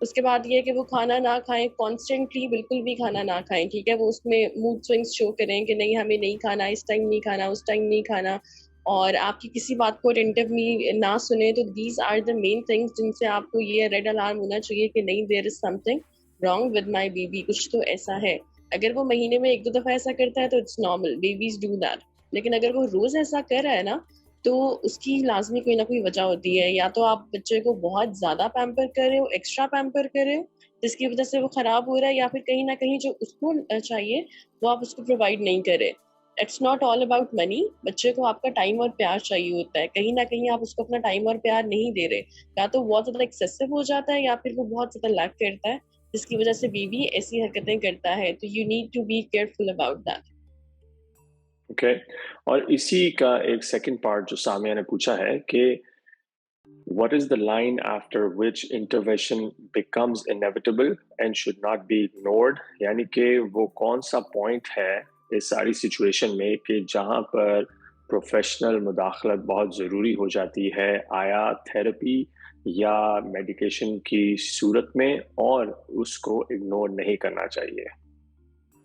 اس کے بعد یہ ہے کہ وہ کھانا نہ کھائیں کانسٹنٹلی، بالکل بھی کھانا نہ کھائیں، ٹھیک ہے، وہ اس میں موڈ سوئنگس شو کریں کہ نہیں ہمیں نہیں کھانا، اس ٹائم نہیں کھانا، اس ٹائم نہیں کھانا، اور آپ کی کسی بات کو اٹینٹیولی نہ سنیں. تو these are the main things جن سے آپ کو یہ ریڈ الارم ہونا چاہیے کہ نہیں there is something wrong with my baby, کچھ تو ایسا ہے. اگر وہ مہینے میں 1-2 دفعہ ایسا کرتا ہے تو it's normal, babies do that. لیکن اگر وہ روز ایسا کر رہا ہے نا تو اس کی لازمی کوئی نہ کوئی وجہ ہوتی ہے. یا تو آپ بچے کو بہت زیادہ پیمپر کر رہے ہو، ایکسٹرا پیمپر کر رہے ہو جس کی وجہ سے وہ خراب ہو رہا ہے، یا پھر کہیں نہ کہیں جو اس کو چاہیے وہ آپ اس کو پرووائڈ نہیں کر رہے. It's not all about money. بچے کو آپ کا ٹائم اور پیار چاہیے ہوتا ہے، کہیں نہ کہیں آپ اس کو اپنا ٹائم اور پیار نہیں دے رہے، یا تو بہت زیادہ ایکسیسو ہو جاتا ہے یا پھر وہ بہت زیادہ لیک کرتا ہے جس کی وجہ سے بیوی ایسی حرکتیں کرتا ہے. تو you need to be careful about that. Okay. اور اسی کا ایک سیکنڈ پارٹ جو سامیہ نے پوچھا ہے کہ what is the line after which intervention becomes inevitable and should not be ignored؟ یعنی کہ وہ کون سا پوائنٹ ہے اس ساری سچویشن میں کہ جہاں پر پروفیشنل مداخلت بہت ضروری ہو جاتی ہے، آیا تھراپی یا میڈیکیشن کی صورت میں، اور اس کو اگنور نہیں کرنا چاہیے؟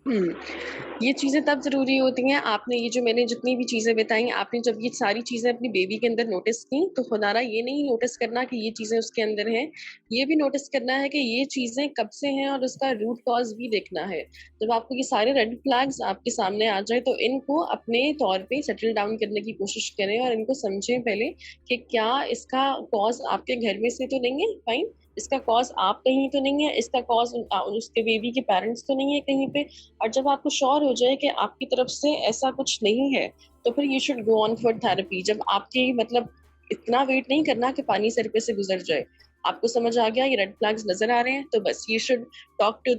یہ چیزیں تب ضروری ہوتی ہیں. آپ نے یہ جو میں نے جتنی بھی چیزیں بتائیں، آپ نے جب یہ ساری چیزیں اپنی بیبی کے اندر نوٹس کی تو خدا را یہ نہیں نوٹس کرنا کہ یہ چیزیں اس کے اندر ہیں، یہ بھی نوٹس کرنا ہے کہ یہ چیزیں کب سے ہیں اور اس کا روٹ کاز بھی دیکھنا ہے. جب آپ کو یہ سارے ریڈ فلیگز آپ کے سامنے آ جائے تو ان کو اپنے طور پہ سیٹل ڈاؤن کرنے کی کوشش کریں اور ان کو سمجھیں پہلے کہ کیا اس کا کاز آپ کے گھر میں سے تو نہیں ہے، فائن، اس کا کاز آپ کہیں تو نہیں ہے، اس کا کاز اس کے بیبی کے پیرنٹس تو نہیں ہے کہیں پہ. اور جب آپ کو شور ہو جائے کہ آپ کی طرف سے ایسا کچھ نہیں ہے تو پھر you should go on for therapy. جب آپ کی مطلب اتنا ویٹ نہیں کرنا کہ پانی سر پہ سے گزر جائے، آپ کو سمجھ آ گیا یہ ریڈ فلیگز نظر آ رہے ہیں تو بس you should talk to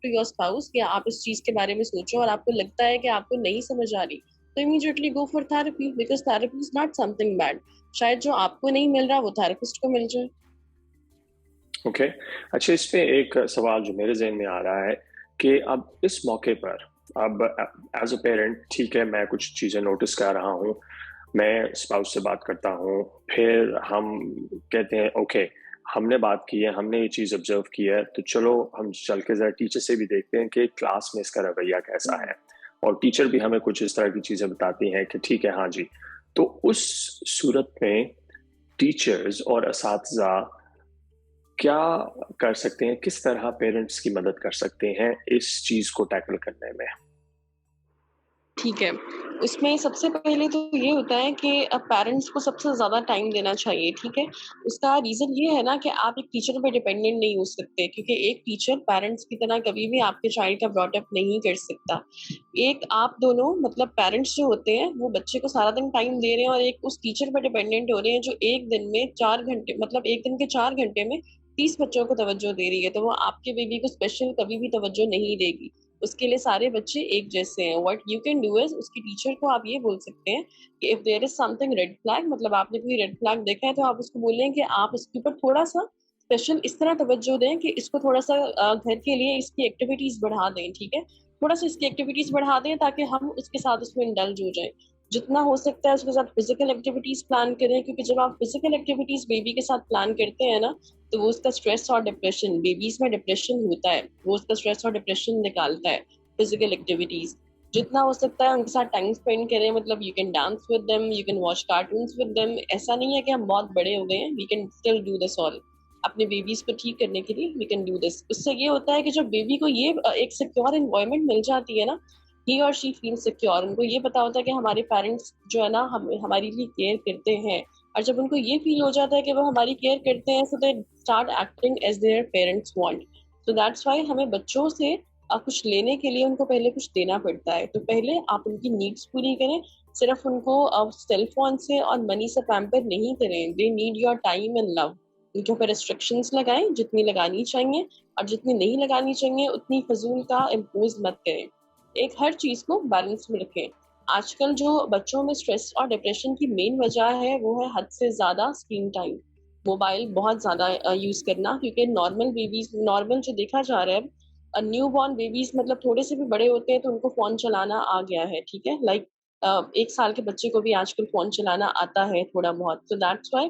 your spouse کہ آپ اس چیز کے بارے میں سوچو. اور آپ کو لگتا ہے کہ آپ کو نہیں سمجھ آ رہی تو immediately go for therapy, because therapy is not something bad. شاید جو آپ کو نہیں مل رہا وہ تھراپسٹ کو مل جائے. اوکے. اچھا، اس پہ ایک سوال جو میرے ذہن میں آ رہا ہے کہ اب اس موقع پر اب ایز اے پیرنٹ، ٹھیک ہے، میں کچھ چیزیں نوٹس کر رہا ہوں، میں اسپاؤس سے بات کرتا ہوں، پھر ہم کہتے ہیں اوکے ہم نے بات کی ہے، ہم نے یہ چیز آبزرو کی ہے، تو چلو ہم چل کے ذرا ٹیچر سے بھی دیکھتے ہیں کہ کلاس میں اس کا رویہ کیسا ہے. اور ٹیچر بھی ہمیں کچھ اس طرح کی چیزیں بتاتی ہیں کہ ٹھیک ہے ہاں جی. تو اس صورت میں ٹیچرز اور اساتذہ کیا کر سکتے ہیں، کس طرح پیرنٹس کی مدد کر سکتے ہیں اس چیز کو ٹیکل کرنے میں؟ ٹھیک ہے، اس میں سب سے پہلے تو یہ ہوتا ہے کہ پیرنٹس کو سب سے زیادہ ٹائم دینا چاہیے. ٹھیک ہے، اس کا ریزن یہ ہے نا کہ آپ ایک ٹیچر پہ ڈیپینڈنٹ نہیں ہو سکتے، کیونکہ ایک ٹیچر پیرنٹس کی طرح کبھی بھی آپ کے چائلڈ کا براٹ اپ نہیں کر سکتا. ایک آپ دونوں مطلب پیرنٹس جو ہوتے ہیں وہ بچے کو سارا دن ٹائم دے رہے ہیں اور ایک اس ٹیچر پہ ڈیپینڈنٹ ہو رہے ہیں جو ایک دن میں 4 گھنٹے، مطلب ایک دن کے 4 گھنٹے میں 30 بچوں کو توجہ دے رہی ہے. تو وہ آپ کے بیبی کو اسپیشل کبھی بھی توجہ نہیں دے گی. اس کے لیے سارے بچے ایک جیسے ہیں. What you can do is اس کی ٹیچر کو آپ یہ بول سکتے ہیں کہ if there is something red flag, مطلب آپ نے کوئی ریڈ فلیگ دیکھا ہے تو آپ اس کو بولیں کہ آپ اس کے اوپر تھوڑا سا اسپیشل اس طرح توجہ دیں کہ اس کو تھوڑا سا گھر کے لیے اس کی ایکٹیویٹیز بڑھا دیں. ٹھیک ہے، تھوڑا سا اس کی ایکٹیویٹیز بڑھا دیں تاکہ ہم اس کے ساتھ اس میں انڈلج ہو جائیں. جتنا ہو سکتا ہے اس کے ساتھ فزیکل ایکٹیویٹیز پلان کریں، کیونکہ جب آپ فزیکل ایکٹیویٹیز بیبی کے ساتھ پلان کرتے ہیں نا تو وہ اس کا اسٹریس اور ڈپریشن، بیبیز میں ڈپریشن ہوتا ہے، وہ اس کا اسٹریس اور ڈپریشن نکالتا ہے. فزیکل ایکٹیویٹیز جتنا ہو سکتا ہے ان کے ساتھ ٹائم اسپینڈ کریں. مطلب you can dance with them, you can watch cartoons with them. ایسا نہیں ہے کہ ہم بہت بڑے ہو گئے ہیں، we can still do this all. اپنے بیبیز کو ٹھیک کرنے کے لیے وی کین ڈو دس. اس سے یہ ہوتا ہے کہ جب بیبی کو یہ ایک سیکیور انوائرمنٹ مل جاتی ہے نا، ہی اور شی فیل سیکیور. ان کو یہ پتا ہوتا ہے کہ ہمارے پیرنٹس جو ہے نا ہماری لیے کیئر کرتے ہیں. اور جب ان کو یہ فیل ہو جاتا ہے کہ وہ ہماری کیئر کرتے ہیں، so they start acting as their parents want. So that's why ہمیں بچوں سے کچھ لینے کے لیے ان کو پہلے کچھ دینا پڑتا ہے. تو پہلے آپ ان کی نیڈس پوری کریں. صرف ان کو سیل فون سے اور منی سے پیمپر نہیں کریں. They need your time and love. ان کے اوپر ریسٹرکشنس لگائیں جتنی لگانی چاہیے، اور جتنی نہیں لگانی چاہیے اتنی فضول کا امپوز مت کریں. ایک ہر چیز کو بیلنس میں رکھیں. آج کل جو بچوں میں اسٹریس اور ڈپریشن کی مین وجہ ہے وہ ہے حد سے زیادہ اسکرین ٹائم، موبائل بہت زیادہ یوز کرنا. کیونکہ نارمل بیبیز، نارمل جو دیکھا جا رہا ہے، نیو بورن بیبیز مطلب تھوڑے سے بھی بڑے ہوتے ہیں تو ان کو فون چلانا آ گیا ہے. ٹھیک ہے، 1 سال کے بچے کو بھی آج کل فون چلانا آتا ہے تھوڑا بہت. تو that's why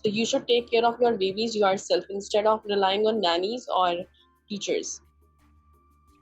So you should take care of your babies yourself instead of relying on nannies or teachers.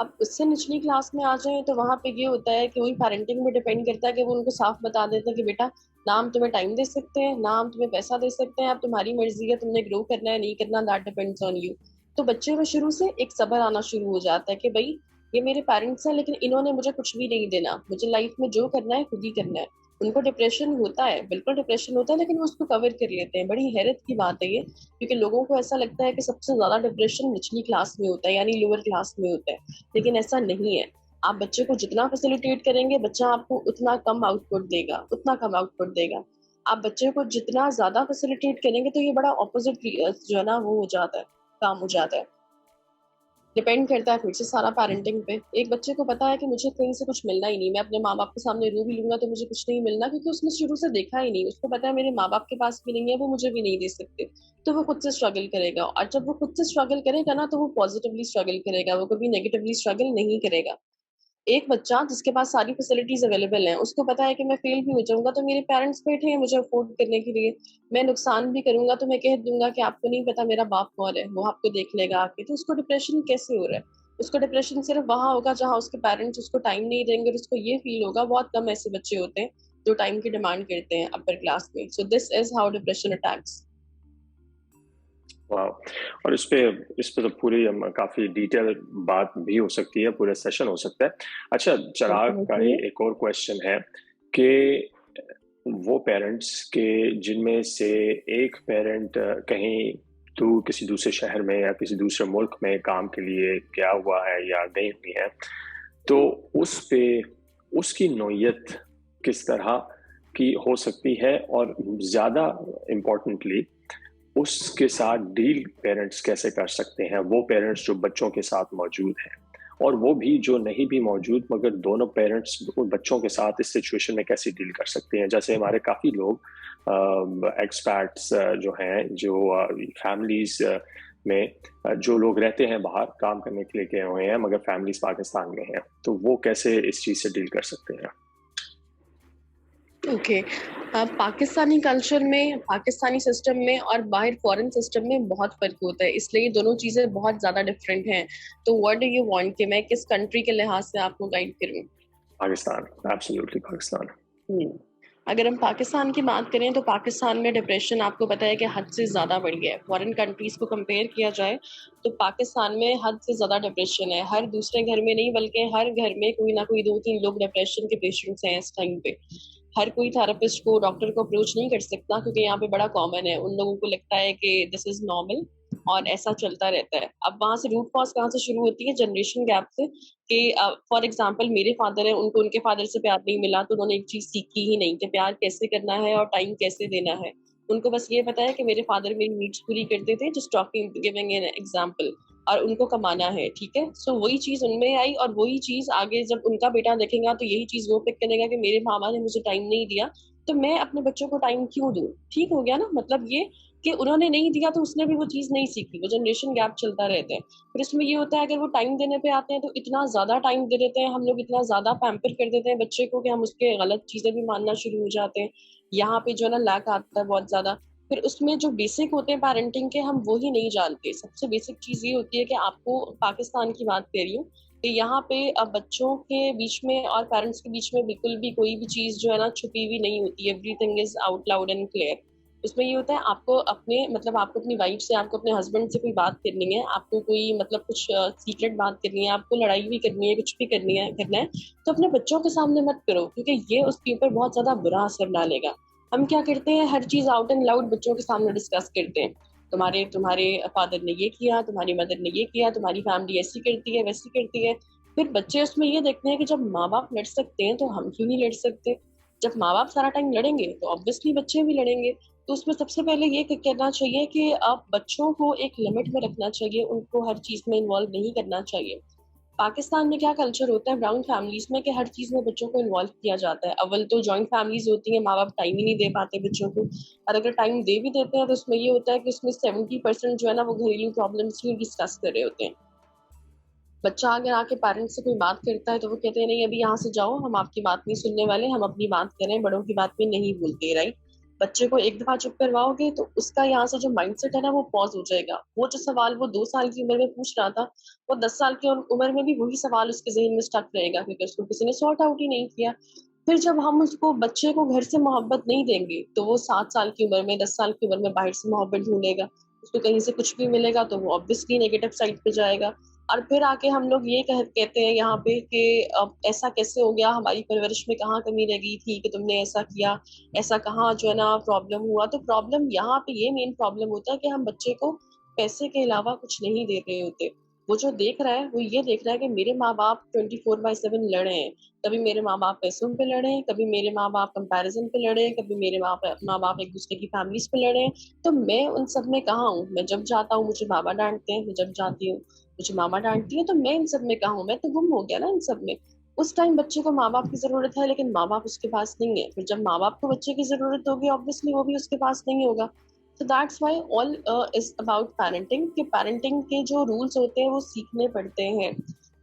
اب اس سے نچلی کلاس میں آ جائیں تو وہاں پہ یہ ہوتا ہے کہ وہی پیرنٹنگ پہ ڈیپینڈ کرتا ہے کہ وہ ان کو صاف بتا دیتے ہیں کہ بیٹا نہ ہم تمہیں ٹائم دے سکتے ہیں، نہ ہم تمہیں پیسہ دے سکتے ہیں، اب تمہاری مرضی ہے تم نے گرو کرنا ہے نہیں کرنا، دیٹ ڈیپینڈس آن یو. تو بچے میں شروع سے ایک صبر آنا شروع ہو جاتا ہے کہ بھائی یہ میرے پیرنٹس ہیں لیکن انہوں نے مجھے کچھ بھی نہیں دینا، مجھے لائف میں جو کرنا ہے خود ہی کرنا ہے. ان کو ڈپریشن ہوتا ہے، بالکل ڈپریشن ہوتا ہے، لیکن وہ اس کو کور کر لیتے ہیں. بڑی حیرت کی بات ہے یہ، کیونکہ لوگوں کو ایسا لگتا ہے کہ سب سے زیادہ ڈپریشن نچلی کلاس میں ہوتا ہے، یعنی لوور کلاس میں ہوتا ہے، لیکن ایسا نہیں ہے. آپ بچے کو جتنا فیسیلیٹیٹ کریں گے بچہ آپ کو اتنا کم آؤٹ پٹ دے گا، اتنا کم آؤٹ پٹ دے گا. آپ بچے کو جتنا زیادہ فیسیلیٹیٹ کریں گے تو یہ بڑا اپوزٹ جو ہے نا وہ ہو جاتا ہے، کام ہو جاتا ہے. ڈپینڈ کرتا ہے پھر سے سارا پیرنٹنگ پہ. ایک بچے کو پتا ہے کہ مجھے کہیں سے کچھ ملنا ہی نہیں، میں اپنے ماں باپ کے سامنے رو بھی لوں گا تو مجھے کچھ نہیں ملنا، کیونکہ اس نے شروع سے دیکھا ہی نہیں. اس کو پتا ہے میرے ماں باپ کے پاس بھی نہیں ہے، وہ مجھے بھی نہیں دے سکتے، تو وہ خود سے اسٹرگل کرے گا. اور جب وہ خود سے اسٹرگل کرے گا نا تو وہ پازیٹیولی اسٹرگل کرے گا، وہ کبھی نیگیٹولی اسٹرگل نہیں کرے گا. ایک بچہ جس کے پاس ساری فیسلٹیز اویلیبل ہیں، اس کو پتا ہے کہ میں فیل بھی ہو جاؤں گا تو میرے پیرنٹس بیٹھے ہیں مجھے افورڈ کرنے کے لیے، میں نقصان بھی کروں گا تو میں کہہ دوں گا کہ آپ کو نہیں پتا میرا باپ کون ہے، وہ آپ کو دیکھ لے گا آ کے. تو اس کو ڈپریشن کیسے ہو رہا ہے؟ اس کو ڈپریشن صرف وہاں ہوگا جہاں اس کے پیرنٹس اس کو ٹائم نہیں دیں گے اور اس کو یہ فیل ہوگا. بہت کم ایسے بچے ہوتے ہیں جو ٹائم کی ڈیمانڈ کرتے ہیں اپر کلاس میں. سو دس از ہاؤ ڈپریشن اٹیکس. واو. اور اس پہ تو پوری کافی ڈیٹیل بات بھی ہو سکتی ہے، پورا سیشن ہو سکتا ہے. اچھا چراغ کا ہی ایک اور کویشچن ہے کہ وہ پیرنٹس کے جن میں سے ایک پیرنٹ کہیں تو کسی دوسرے شہر میں یا کسی دوسرے ملک میں کام کے لیے گیا ہوا ہے یا گئی ہوئی ہے، تو اس پہ اس کی نوعیت کس طرح کی ہو سکتی ہے، اور زیادہ امپورٹنٹلی اس کے ساتھ ڈیل پیرنٹس کیسے کر سکتے ہیں، وہ پیرنٹس جو بچوں کے ساتھ موجود ہیں اور وہ بھی جو نہیں بھی موجود مگر دونوں پیرنٹس بچوں کے ساتھ اس سچویشن میں کیسے ڈیل کر سکتے ہیں. جیسے ہمارے کافی لوگ ایکسپیٹس جو ہیں، جو فیملیز میں جو لوگ رہتے ہیں باہر کام کرنے کے لیے گئے ہوئے ہیں مگر فیملیز پاکستان میں ہیں، تو وہ کیسے اس چیز سے ڈیل کر سکتے ہیں؟ اوکے. پاکستانی کلچر میں، پاکستانی سسٹم میں اور باہر فورن سسٹم میں بہت فرق ہوتا ہے، اس لیے یہ دونوں چیزیں بہت زیادہ ڈفرینٹ ہیں. تو واٹ ڈو یو وانٹ کہ میں کس کنٹری کے لحاظ سے آپ کو گائیڈ کروں؟ پاکستان، ایبسلیوٹلی پاکستان. اگر ہم پاکستان کی بات کریں تو پاکستان میں ڈپریشن آپ کو پتا ہے کہ حد سے زیادہ بڑھ گیا ہے. فورن کنٹریز کو کمپیئر کیا جائے تو پاکستان میں حد سے زیادہ ڈپریشن ہے. ہر دوسرے گھر میں نہیں بلکہ ہر گھر میں کوئی نہ کوئی 2-3 لوگ ڈپریشن کے پیشنٹس ہیں اس ٹائم پہ. ہر کوئی تھراپسٹ کو، ڈاکٹر کو اپروچ نہیں کر سکتا کیونکہ یہاں پہ بڑا کامن ہے. ان لوگوں کو لگتا ہے کہ دس از نارمل اور ایسا چلتا رہتا ہے. اب وہاں سے روٹ کاز کہاں سے شروع ہوتی ہے؟ جنریشن گیپ سے. کہ فار ایگزامپل میرے فادر ہیں، ان کو ان کے فادر سے پیار نہیں ملا تو انہوں نے ایک چیز سیکھی ہی نہیں کہ پیار کیسے کرنا ہے اور ٹائم کیسے دینا ہے. ان کو بس یہ پتا ہے کہ میرے فادر میری نیڈس پوری کرتے تھے، just talking giving an example, اور ان کو کمانا ہے. ٹھیک ہے، سو وہی چیز ان میں آئی اور وہی چیز آگے جب ان کا بیٹا دیکھے گا تو یہی چیز وہ پک کرے گا کہ میرے ماما نے مجھے ٹائم نہیں دیا تو میں اپنے بچوں کو ٹائم کیوں دوں. ٹھیک ہو گیا نا؟ مطلب یہ کہ انہوں نے نہیں دیا تو اس نے بھی وہ چیز نہیں سیکھی. وہ جنریشن گیپ چلتا رہتا ہے. پھر اس میں یہ ہوتا ہے اگر وہ ٹائم دینے پہ آتے ہیں تو اتنا زیادہ ٹائم دے دیتے ہیں ہم لوگ، اتنا زیادہ پیمپر کر دیتے ہیں بچے کو کہ ہم اس کے غلط چیزیں بھی ماننا شروع ہو جاتے ہیں. یہاں پہ جو ہے نا لیک آتا ہے بہت زیادہ. پھر اس میں جو بیسک ہوتے ہیں پیرنٹنگ کے ہم وہی نہیں جانتے. سب سے بیسک چیز یہ ہوتی ہے کہ آپ کو پاکستان کی بات کر رہی ہوں کہ یہاں پہ بچوں کے بیچ میں اور پیرنٹس کے بیچ میں بالکل بھی کوئی بھی چیز جو ہے نا چھپی ہوئی نہیں ہوتی. Everything is out loud and clear. اس میں یہ ہوتا ہے آپ کو اپنے مطلب آپ کو اپنی وائف سے، آپ کو اپنے ہسبینڈ سے کوئی بات کرنی ہے، آپ کو کوئی مطلب کچھ سیکرٹ بات کرنی ہے، آپ کو لڑائی بھی کرنی ہے، کچھ بھی کرنا ہے تو اپنے بچوں کے سامنے مت کرو، کیونکہ یہ اس کے اوپر بہت زیادہ برا اثر ڈالے گا. ہم کیا کرتے ہیں، ہر چیز آؤٹ اینڈ لاؤڈ بچوں کے سامنے ڈسکس کرتے ہیں. تمہارے فادر نے یہ کیا، تمہاری مدر نے یہ کیا، تمہاری فیملی ایسی کرتی ہے ویسی کرتی ہے. پھر بچے اس میں یہ دیکھتے ہیں کہ جب ماں باپ لڑ سکتے ہیں تو ہم کیوں نہیں لڑ سکتے. جب ماں باپ سارا ٹائم لڑیں گے تو obviously بچے بھی لڑیں گے. تو اس میں سب سے پہلے یہ کرنا چاہیے کہ آپ بچوں کو ایک لمٹ میں رکھنا چاہیے، ان کو ہر چیز میں انوالو نہیں کرنا چاہیے. پاکستان میں کیا کلچر ہوتا ہے براؤن فیملیز میں کہ ہر چیز میں بچوں کو انوالو کیا جاتا ہے. اول تو جوائنٹ فیملیز ہوتی ہیں، ماں باپ ٹائم ہی نہیں دے پاتے بچوں کو، اور اگر ٹائم دے بھی دیتے ہیں تو اس میں یہ ہوتا ہے کہ اس میں 70% جو ہے نا وہ گھریلو پرابلمس ہی ڈسکس کر رہے ہوتے ہیں. بچہ اگر آ کے پیرنٹس سے کوئی بات کرتا ہے تو وہ کہتے ہیں نہیں ابھی یہاں سے جاؤ، ہم آپ کی بات نہیں سننے والے، ہم اپنی بات کریں، بڑوں کی بات میں نہیں بولتے. رائٹ؟ بچے کو ایک دفعہ چپ کرواؤ گے تو اس کا یہاں سے جو مائنڈ سیٹ ہے نا وہ پاز ہو جائے گا. وہ جو سوال وہ 2 سال کی عمر میں پوچھ رہا تھا وہ 10 سال کی عمر میں بھی وہی سوال اس کے ذہن میں اسٹک رہے گا کیونکہ اس کو کسی نے سارٹ آؤٹ ہی نہیں کیا. پھر جب ہم اس کو بچے کو گھر سے محبت نہیں دیں گے تو وہ 7 سال کی عمر میں 10 سال کی عمر میں باہر سے محبت ڈھونڈے گا. اس کو کہیں سے کچھ بھی ملے گا تو وہ obviously نیگیٹو سائڈ پہ جائے گا. اور پھر آ کے ہم لوگ یہ کہتے ہیں یہاں پہ کہ اب ایسا کیسے ہو گیا, ہماری پرورش میں کہاں کمی رہ گئی تھی کہ تم نے ایسا کیا, ایسا کہاں جو ہے نا پرابلم ہوا. تو پرابلم یہاں پہ یہ مین پرابلم ہوتا ہے کہ ہم بچے کو پیسے کے علاوہ کچھ نہیں دے رہے ہوتے. وہ جو دیکھ رہا ہے وہ یہ دیکھ رہا ہے کہ میرے ماں باپ 24/7 لڑے ہیں. کبھی میرے ماں باپ پیسوں پہ لڑے ہیں, کبھی میرے ماں باپ کمپیریزن پہ لڑے ہیں, کبھی میرے ماں باپ ایک دوسرے کی فیملیز پہ لڑے ہیں. تو میں ان سب میں کہاں ہوں؟ میں جب جاتا ہوں مجھے بابا ڈانٹتے ہیں, میں جب جاتی ہوں مجھے ماما ڈانٹتی ہے. تو میں ان سب میں کہاں ہوں؟ میں تو گم ہو گیا نا ان سب میں. اس ٹائم بچے کو ماں باپ کی ضرورت ہے لیکن ماں باپ اس کے پاس نہیں ہے. پھر جب ماں باپ کو بچے کی ضرورت ہوگی obviously وہ بھی اس کے پاس نہیں ہوگا. So that's why all is about parenting کہ parenting کے جو رولز ہوتے ہیں وہ سیکھنے پڑتے ہیں.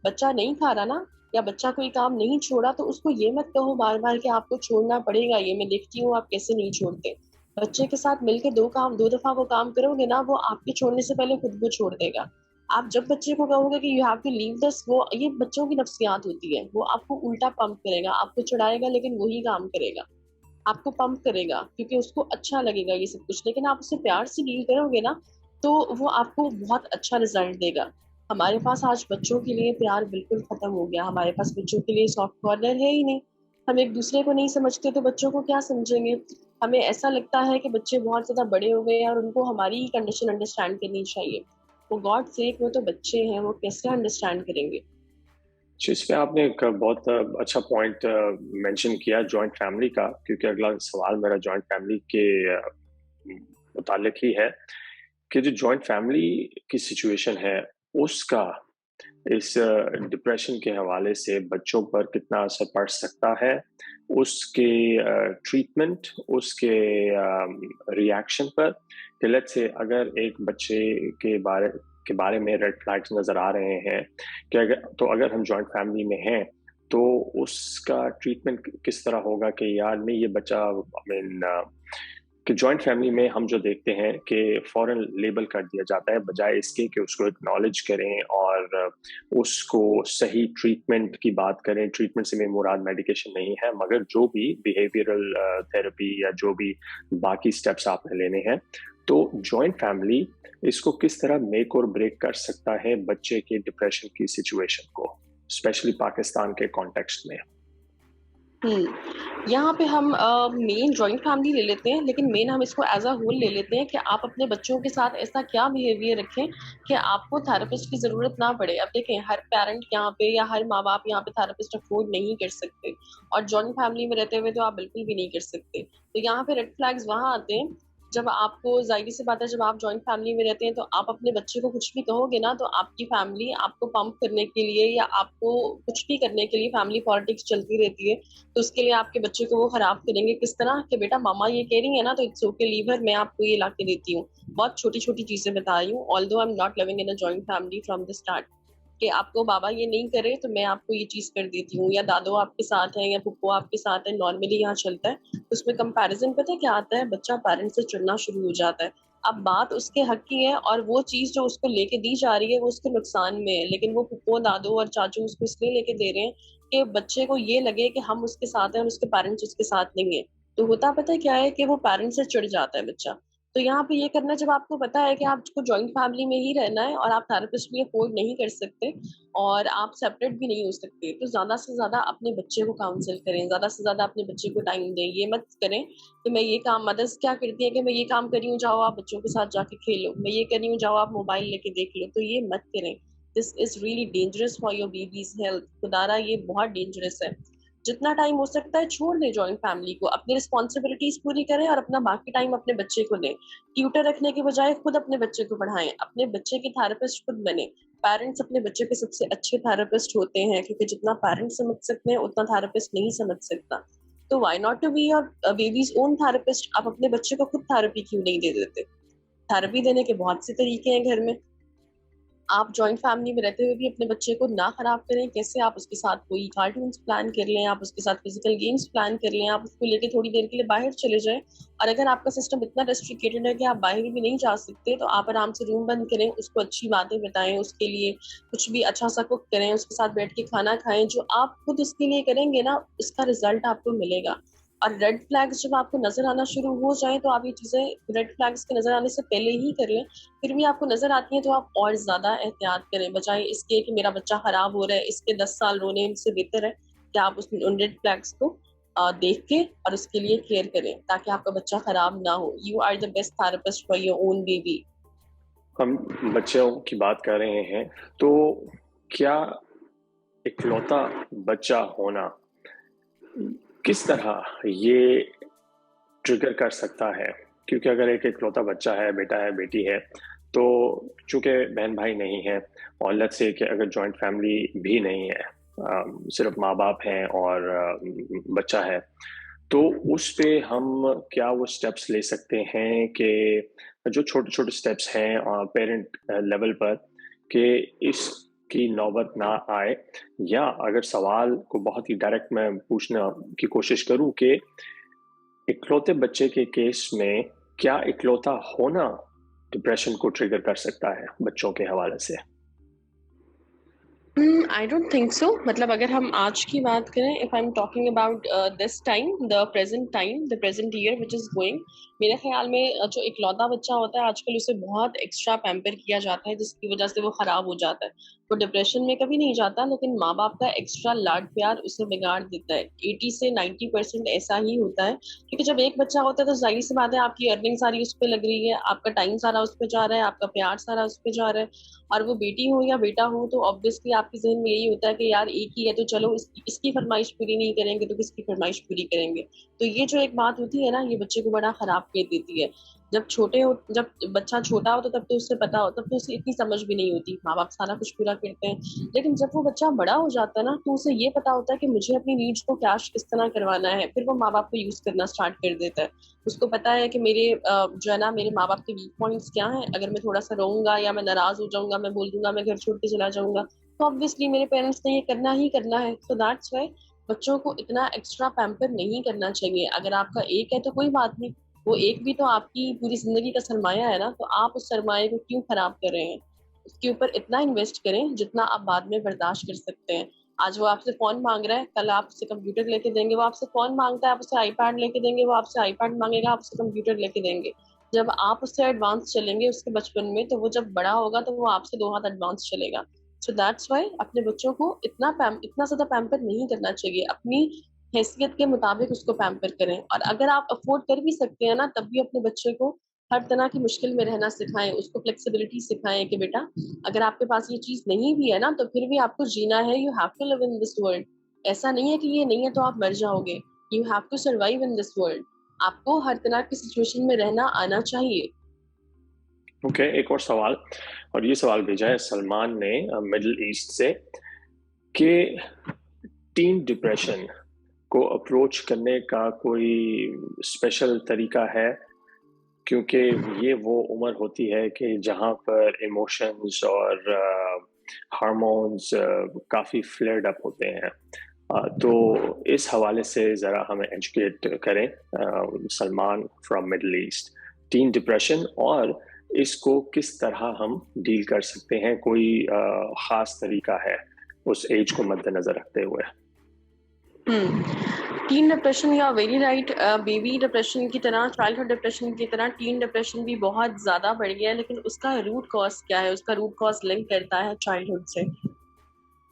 بچہ نہیں کھا رہا نا یا بچہ کوئی کام نہیں چھوڑا تو اس کو یہ مت کہو بار بار کہ آپ کو چھوڑنا پڑے گا, یہ میں دیکھتی ہوں آپ کیسے نہیں چھوڑتے. بچے کے ساتھ مل کے 2 دفعہ وہ کام کرو گے نا وہ آپ کے چھوڑنے سے پہلے خود کو چھوڑ دے گا. آپ جب بچے کو کہو گے کہ یو ہیو ٹو لیو دس, وہ یہ بچوں کی نفسیات ہوتی ہے, وہ آپ کو الٹا پمپ کرے گا, آپ کو چڑھائے گا لیکن وہی کام کرے گا, آپ کو پمپ کرے گا کیونکہ اس کو اچھا لگے گا یہ سب کچھ. لیکن آپ اسے پیار سے ڈیل کرو گے نا تو وہ آپ کو بہت اچھا رزلٹ دے گا. ہمارے پاس آج بچوں کے لیے پیار بالکل ختم ہو گیا. ہمارے پاس بچوں کے لیے سافٹ کارنر ہے ہی نہیں. ہم ایک دوسرے کو نہیں سمجھتے تو بچوں کو کیا سمجھیں گے. ہمیں ایسا لگتا ہے کہ بچے بہت زیادہ بڑے ہو گئے ہیں اور ان کو ہماری ہی کنڈیشن انڈرسٹینڈ کرنی چاہیے. وہ گاڈ سیک وہ تو بچے ہیں, وہ کیسے انڈرسٹینڈ کریں گے. اس پہ آپ نے ایک بہت اچھا پوائنٹ مینشن کیا جوائنٹ فیملی کا, کیونکہ اگلا سوال میرا جوائنٹ فیملی کے متعلق ہی ہے کہ جو جوائنٹ فیملی کی سچویشن ہے اس کا اس ڈپریشن کے حوالے سے بچوں پر کتنا اثر پڑ سکتا ہے, اس کے ٹریٹمنٹ, اس کے ری ایکشن پر. کہ لیٹس سے اگر ایک بچے کے بارے میں ریڈ فلیگز نظر آ رہے ہیں کہ اگر ہم جوائنٹ فیملی میں ہیں تو اس کا ٹریٹمنٹ کس طرح ہوگا کہ یار نہیں یہ بچہ کہ جوائنٹ فیملی میں ہم جو دیکھتے ہیں کہ فوراً لیبل کر دیا جاتا ہے بجائے اس کے کہ اس کو اکنالج کریں اور اس کو صحیح ٹریٹمنٹ کی بات کریں. ٹریٹمنٹ سے میں مراد میڈیکیشن نہیں ہے مگر جو بھی بیہیویئرل تھراپی یا جو بھی باقی سٹیپس آپ نے لینے ہیں. تو جوائنٹ فیملی اس کو کس طرح میک اور بریک کر سکتا ہے بچے کے ڈپریشن کی سچویشن کو, اسپیشلی پاکستان کے کانٹیکسٹ میں. یہاں پہ ہم مین جوائنٹ فیملی لے لیتے ہیں لیکن مین ہم اس کو ایز اے ہول لے لیتے ہیں کہ آپ اپنے بچوں کے ساتھ ایسا کیا بیہیویئر رکھیں کہ آپ کو تھراپسٹ کی ضرورت نہ پڑے. اب دیکھیں ہر پیرنٹ یہاں پہ یا ہر ماں باپ یہاں پہ تھراپسٹ افورڈ نہیں کر سکتے اور جوائنٹ فیملی میں رہتے ہوئے تو آپ بالکل بھی نہیں کر سکتے. تو یہاں پہ ریڈ فلیگز وہاں آتے ہیں جب آپ کو, ظاہر سی بات ہے جب آپ جوائنٹ فیملی میں رہتے ہیں تو آپ اپنے بچے کو کچھ بھی کہو گے نا تو آپ کی فیملی آپ کو پمپ کرنے کے لیے یا آپ کو کچھ بھی کرنے کے لیے فیملی پالیٹکس چلتی رہتی ہے. تو اس کے لیے آپ کے بچے کو وہ خراب کریں گے کس طرح کہ بیٹا ماما یہ کہہ رہی ہے نا تو اٹس اوکے لیور میں آپ کو یہ لا کے دیتی ہوں. بہت چھوٹی چھوٹی چیزیں بتا رہی ہوں, although I'm not living in a joint family from the start, کہ آپ کو بابا یہ نہیں کرے تو میں آپ کو یہ چیز کر دیتی ہوں, یا دادو آپ کے ساتھ ہیں یا پھپھو آپ کے ساتھ ہیں, نارملی یہاں چلتا ہے. اس میں کمپیریزن پتہ ہے کیا آتا ہے, بچہ پیرنٹ سے چڑنا شروع ہو جاتا ہے. اب بات اس کے حق کی ہے اور وہ چیز جو اس کو لے کے دی جا رہی ہے وہ اس کے نقصان میں ہے, لیکن وہ پھپھو دادو اور چاچو اس کو اس لیے لے کے دے رہے ہیں کہ بچے کو یہ لگے کہ ہم اس کے ساتھ ہیں اور اس کے پیرنٹس اس کے ساتھ نہیں ہیں. تو ہوتا پتہ ہے کیا ہے کہ وہ پیرنٹس سے چڑ جاتا ہے بچہ. تو یہاں پہ یہ کرنا جب آپ کو پتا ہے کہ آپ کو جوائنٹ فیملی میں ہی رہنا ہے اور آپ تھراپسٹ بھی افورڈ نہیں کر سکتے اور آپ سیپریٹ بھی نہیں ہو سکتے, تو زیادہ سے زیادہ اپنے بچے کو کاؤنسل کریں, زیادہ سے زیادہ اپنے بچے کو ٹائم دیں. یہ مت کریں کہ میں یہ کام, مدرس کیا کرتی ہے کہ میں یہ کام کری ہوں جاؤ آپ بچوں کے ساتھ جا کے کھیلو, میں یہ کری ہوں جاؤ آپ موبائل لے کے دیکھ لو. تو یہ مت کریں. This is really dangerous for your baby's health. خدارا یہ بہت ڈینجرس ہے. جتنا ٹائم ہو سکتا ہے چھوڑ دیں جوائنٹ فیملی کو, اپنی رسپانسبلٹیز پوری کریں اور اپنا باقی ٹائم اپنے بچے کو دیں. ٹیوٹر رکھنے کے بجائے خود اپنے بچے کو پڑھائیں, اپنے بچے کی تھراپسٹ خود بنے. پیرنٹس اپنے بچے کے سب سے اچھے تھراپسٹ ہوتے ہیں کیونکہ جتنا پیرنٹس سمجھ سکتے ہیں اتنا تھراپسٹ نہیں سمجھ سکتا. تو why not to be your babies own therapist. آپ اپنے بچے کو خود تھراپی کیوں نہیں دے دیتے؟ تھراپی دینے کے بہت سے طریقے ہیں گھر میں. آپ جوائنٹ فیملی میں رہتے ہوئے بھی اپنے بچے کو نہ خراب کریں. کیسے آپ اس کے ساتھ کوئی کارٹونس پلان کر لیں, آپ اس کے ساتھ فزیکل گیمس پلان کر لیں, آپ اس کو لے کے تھوڑی دیر کے لیے باہر چلے جائیں. اور اگر آپ کا سسٹم اتنا ریسٹریکیٹڈ ہے کہ آپ باہر بھی نہیں جا سکتے, تو آپ آرام سے روم بند کریں, اس کو اچھی باتیں بتائیں, اس کے لیے کچھ بھی اچھا سا کوک کریں, اس کے ساتھ بیٹھ کے کھانا کھائیں. جو آپ خود اس کے لیے کریں گے نا, اس کا رزلٹ آپ کو ملے گا. اور ریڈ فلیگس جب آپ کو نظر آنا شروع ہو جائیں, تو آپ یہ چیزیں ریڈ فلیگس کے نظر آنے سے پہلے ہی کر لیں. پھر بھی آپ کو نظر آتی ہیں تو آپ اور زیادہ احتیاط کریں, بجائے اس کے کہ میرا بچہ خراب ہو رہا ہے, اس کے 10 سال رونے سے بہتر ہے کہ آپ ان ریڈ فلیگس کو دیکھ کے اور اس کے لیے کیئر کریں, تاکہ آپ کا بچہ خراب نہ ہو. You are the best therapist for your own baby. ہم بچوں کی بات کر رہے ہیں, تو کیا اکلوتا بچہ ہونا کس طرح یہ ٹریگر کر سکتا ہے؟ کیونکہ اگر ایک اکلوتا بچہ ہے, بیٹا ہے, بیٹی ہے, تو چونکہ بہن بھائی نہیں ہے, اور لیٹس سے کہ اگر جوائنٹ فیملی بھی نہیں ہے, صرف ماں باپ ہیں اور بچہ ہے, تو اس پہ ہم کیا وہ سٹیپس لے سکتے ہیں کہ جو چھوٹے چھوٹے سٹیپس ہیں پیرنٹ لیول پر, کہ اس کی نوبت نہ آئے؟ یا اگر سوال کو بہت ہی ڈائریکٹ میں پوچھنا کی کوشش کروں کہ اکلوتے بچے کے کیس میں کیا اکلوتا ہونا ڈپریشن کو ٹریگر کر سکتا ہے بچوں کے حوالے سے؟ I don't think so. مطلب اگر ہم آج کی بات کریں, if I'm talking about this time, the present year which is going, میرے خیال میں جو اکلوتا بچہ ہوتا ہے آج کل اسے بہت ایکسٹرا پیمپر کیا جاتا ہے, جس کی وجہ سے وہ خراب ہو جاتا ہے. وہ ڈپریشن میں کبھی نہیں جاتا, لیکن ماں باپ کا ایکسٹرا لاڈ پیار اسے بگاڑ دیتا ہے. 80 سے 90% ایسا ہی ہوتا ہے, کیونکہ جب ایک بچہ ہوتا ہے تو ظاہر سی بات ہے آپ کی ارننگ ساری اس پہ لگ رہی ہے, آپ کا ٹائم سارا اس پہ جا رہا ہے, آپ کا پیار سارا اس پہ جا رہا ہے. اور وہ بیٹی ہو یا بیٹا ہو, تو آبویسلی آپ کے ذہن میں یہی ہوتا ہے کہ یار ایک ہی ہے, تو چلو اس کی فرمائش پوری نہیں کریں گے تو کس کی فرمائش پوری کریں گے. تو یہ جو ایک بات ہوتی ہے نا, یہ بچے کو بڑا خراب کر دیتی ہے. جب بچہ چھوٹا ہوتا تب تو اسے پتا ہوتا, تب تو اسے اتنی سمجھ بھی نہیں ہوتی, ماں باپ سارا کچھ پورا کرتے ہیں. لیکن جب وہ بچہ بڑا ہو جاتا ہے نا, تو اسے یہ پتا ہوتا ہے کہ مجھے اپنی نیڈس کو کیش کس طرح کروانا ہے. پھر وہ ماں باپ کو یوز کرنا اسٹارٹ کر دیتا ہے. اس کو پتا ہے کہ میرے جو ہے نا میرے ماں باپ کے ویک پوائنٹس کیا ہیں. اگر میں تھوڑا سا رہوں گا یا میں ناراض ہو جاؤں گا, میں بول دوں گا میں گھر چھوڑ کے چلا جاؤں گا, تو obviously میرے پیرنٹس نے یہ کرنا ہی کرنا ہے. So that's why بچوں کو اتنا ایکسٹرا پیمپر نہیں کرنا چاہیے. اگر آپ کا ایک ہے تو کوئی بات نہیں, وہ ایک بھی تو آپ کی پوری زندگی کا سرمایہ ہے نا, تو آپ اس سرمایہ کو کیوں خراب کر رہے ہیں؟ اس کے اوپر اتنا انویسٹ کریں جتنا آپ بعد میں برداشت کر سکتے ہیں. آج وہ آپ سے فون مانگ رہا ہے, کل آپ اسے کمپیوٹر لے کے دیں گے. وہ آپ سے فون مانگتا ہے, آپ اسے آئی پیڈ لے کے دیں گے. وہ آپ سے آئی پیڈ مانگے گا, آپ اسے کمپیوٹر لے کے دیں گے. جب آپ اس سے ایڈوانس چلیں گے اس کے بچپن میں, تو وہ جب بڑا ہوگا تو وہ آپ سے 2 ہاتھ ایڈوانس چلے گا. سو دیٹس وائی اپنے بچوں کو اتنا زیادہ پیمپر نہیں کرنا چاہیے. اپنی حیثیت کے مطابق اس کو پیمپر کریں. اور اگر آپ افورڈ کر بھی سکتے ہیں نا, تب بھی اپنے بچے کو ہر طرح کی مشکل میں رہنا سکھائیں, اس کو فلیکسیبلٹی سکھائیں کہ بیٹا اگر آپ کے پاس یہ چیز نہیں بھی ہے نا, تو پھر بھی آپ کو جینا ہے. You have to live in this world. ایسا نہیں ہے کہ یہ نہیں ہے تو آپ مر جاؤ گے. You have to survive in this world. آپ کو ہر طرح کی سچویشن میں رہنا آنا چاہیے. اوکے, ایک اور سوال, اور یہ سوال بھیجا ہے سلمان نے مڈل ایسٹ سے, کہ ٹین ڈپریشن کو اپروچ کرنے کا کوئی اسپیشل طریقہ ہے؟ کیونکہ یہ وہ عمر ہوتی ہے کہ جہاں پر ایموشنز اور ہارمونز کافی فلیئرڈ اپ ہوتے ہیں. تو اس حوالے سے ذرا ہمیں ایجوکیٹ کریں Salman from Middle East, teen depression اور اس کو کس طرح ہم ڈیل کر سکتے ہیں. کوئی خاص طریقہ ہے اس ایج کو مد نظر رکھتے ہوئے؟ ٹین ڈپریشن, یا ویری رائٹ, بیبی ڈپریشن کی طرح, چائلڈ ہوڈ ڈپریشن کی طرح ٹین ڈپریشن بھی بہت زیادہ بڑھ گیا ہے. لیکن اس کا روٹ کاز کیا ہے؟ اس کا روٹ کاز لنک کرتا ہے چائلڈ ہوڈ سے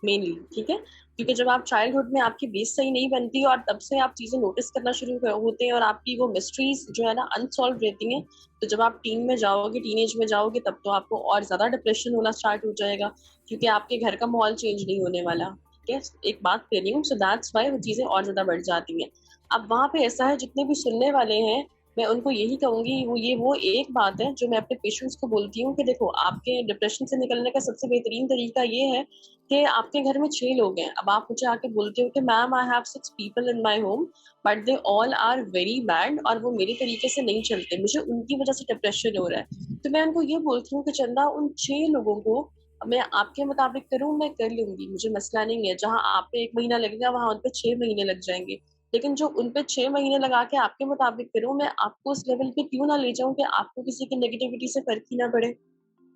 مینلی, ٹھیک ہے. کیونکہ جب آپ چائلڈ ہوڈ میں آپ کی بیس صحیح نہیں بنتی, اور تب سے آپ چیزیں نوٹس کرنا شروع ہوتے ہیں, اور آپ کی وہ مسٹریز جو ہے نا انسالو رہتی ہیں, تو جب آپ ٹین میں جاؤ گے, ٹین ایج میں جاؤ گے, تب تو آپ کو اور زیادہ ڈپریشن ہونا اسٹارٹ ہو جائے گا, کیونکہ آپ کے گھر کا ماحول چینج نہیں ہونے والا. ایک بات کہہ رہی ہوں. سو دیٹس وائی وہ چیزیں اور زیادہ بڑھ جاتی ہیں. اب وہاں پہ ایسا ہے, جتنے بھی سننے والے ہیں میں ان کو یہی کہوں گی, وہ ایک بات ہے جو میں اپنے پیشنٹس کو بولتی ہوں, کہ دیکھو آپ کے ڈپریشن سے نکلنے کا سب سے بہترین طریقہ یہ ہے کہ آپ کے گھر میں 6 لوگ ہیں. اب آپ مجھے آ کے بولتے ہو کہ ma'am I have 6 people in my home but they all are very bad, اور وہ میرے طریقے سے نہیں چلتے, مجھے ان کی وجہ سے ڈپریشن ہو رہا ہے. تو میں ان کو یہ بولتی ہوں کہ چندہ ان 6 لوگوں کو میں آپ کے مطابق کروں میں کر لوں گی, مجھے مسئلہ نہیں ہے. جہاں آپ پہ 1 مہینہ لگے گا وہاں ان پہ 6 مہینے لگ جائیں گے, لیکن جو ان پہ 6 مہینے لگا کے آپ کے مطابق کروں, میں آپ کو اس لیول پہ کیوں نہ لے جاؤں کہ آپ کو کسی کی نیگیٹیوٹی سے فرق ہی نہ پڑے.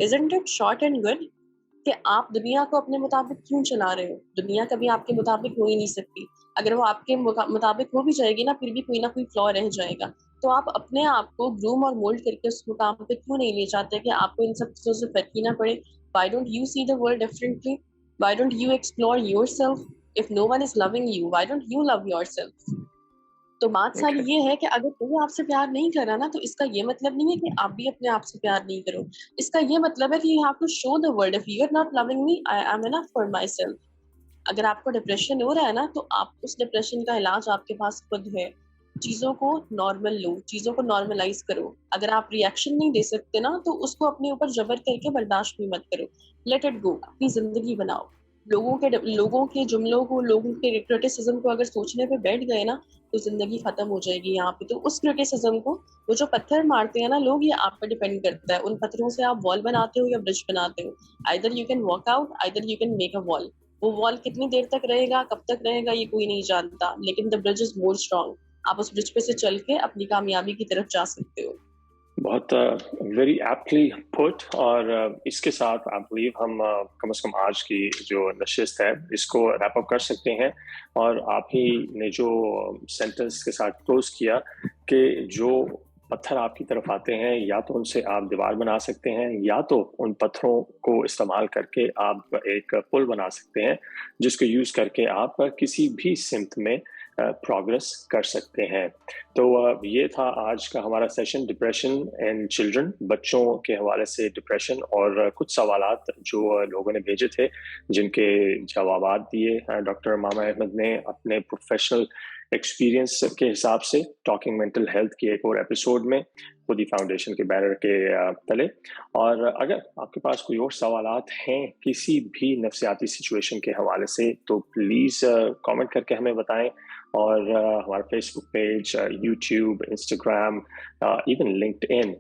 Isn't it short and good کہ آپ دنیا کو اپنے مطابق کیوں چلا رہے ہو؟ دنیا کبھی آپ کے مطابق ہو ہی نہیں سکتی. اگر وہ آپ کے مطابق ہو بھی جائے گی نا, پھر بھی کوئی نہ کوئی فلا رہ جائے گا. تو آپ اپنے آپ کو گروم اور مولڈ کر کے اس مقام پہ کیوں نہیں لے جاتے کہ آپ کو ان سب چیزوں سے فرق ہی نہ پڑے؟ Why don't you see the world differently? Why don't you explore yourself? If no one is loving you, why don't you love yourself? تو بات ساری Okay. یہ ہے کہ اگر کوئی آپ سے پیار نہیں کر رہا نا, تو اس کا یہ مطلب نہیں ہے کہ آپ بھی اپنے آپ سے پیار نہیں کرو. اس کا یہ مطلب ہے کہ you have to show the world if you are not loving me, I am enough for myself. اگر آپ کو ڈپریشن ہو رہا ہے نا, تو آپ اس ڈپریشن کا علاج آپ کے پاس خود ہے. چیزوں کو نارمل لو, چیزوں کو نارملائز کرو. اگر آپ ریئیکشن نہیں دے سکتے نا, تو اس کو اپنے اوپر جبر کر کے برداشت بھی مت کرو. لیٹ اٹ گو, اپنی زندگی بناؤ. لوگوں کے جملوں کو, لوگوں کے کرٹیسزم کو اگر سوچنے پہ بیٹھ گئے نا, تو زندگی ختم ہو جائے گی یہاں پہ. تو اس کرٹیسزم کو, وہ جو پتھر مارتے ہیں نا لوگ, یہ آپ پہ ڈیپینڈ کرتا ہے. ان پتھروں سے آپ وال بناتے ہو یا برج بناتے ہو. either you can walk out, either you can make a wall. وہ وال کتنی دیر تک رہے گا, کب تک رہے گا, یہ کوئی نہیں جانتا, لیکن the bridge is more strong. آپ اس برج پہ سے چل کے اپنی کامیابی کی طرف جا سکتے ہو. بہت ویری ایپٹلی پٹ. اور اس کے ساتھ آئی بلیو ہم کم از کم آج کی جو نشست ہے اس کو ریپ اپ کر سکتے ہیں. اور آپ ہی نے جو سینٹنس کے ساتھ کلوز کیا کہ جو پتھر آپ کی طرف آتے ہیں, یا تو ان سے آپ دیوار بنا سکتے ہیں, یا تو ان پتھروں کو استعمال کر کے آپ ایک پل بنا سکتے ہیں, جس کو یوز کر کے آپ کسی بھی سمت میں پروگرس کر سکتے ہیں. تو یہ تھا آج کا ہمارا سیشن, ڈپریشن اینڈ چلڈرن, بچوں کے حوالے سے ڈپریشن, اور کچھ سوالات جو لوگوں نے بھیجے تھے جن کے جوابات دیے ڈاکٹر امامہ احمد نے اپنے پروفیشنل ایکسپیرینس کے حساب سے ٹاکنگ مینٹل ہیلتھ کے ایک اور ایپیسوڈ میں خودی فاؤنڈیشن کے بینر کے تلے. اور اگر آپ کے پاس کوئی اور سوالات ہیں کسی بھی نفسیاتی سچویشن کے حوالے سے, تو پلیز کامنٹ کر کے ہمیں بتائیں. اور ہمارا Facebook page, YouTube, Instagram, even LinkedIn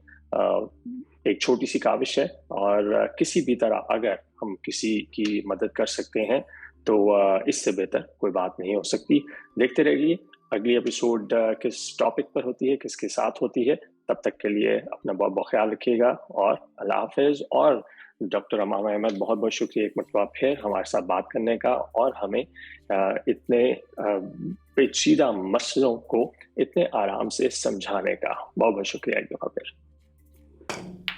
ایک چھوٹی سی کاوش ہے. اور کسی بھی طرح اگر ہم کسی کی مدد کر سکتے ہیں تو اس سے بہتر کوئی بات نہیں ہو سکتی. دیکھتے رہیے اگلی ایپیسوڈ کس ٹاپک پر ہوتی ہے, کس کے ساتھ ہوتی ہے. تب تک کے لیے اپنا بہت بہت خیال رکھیے گا, اور اللہ حافظ. اور ڈاکٹر امامہ احمد بہت بہت شکریہ ایک مرتبہ پھر ہمارے ساتھ بات کرنے کا, اور ہمیں اتنے پیچیدہ مسئلوں کو اتنے آرام سے سمجھانے کا. بہت بہت شکریہ ایک دفعہ پھر.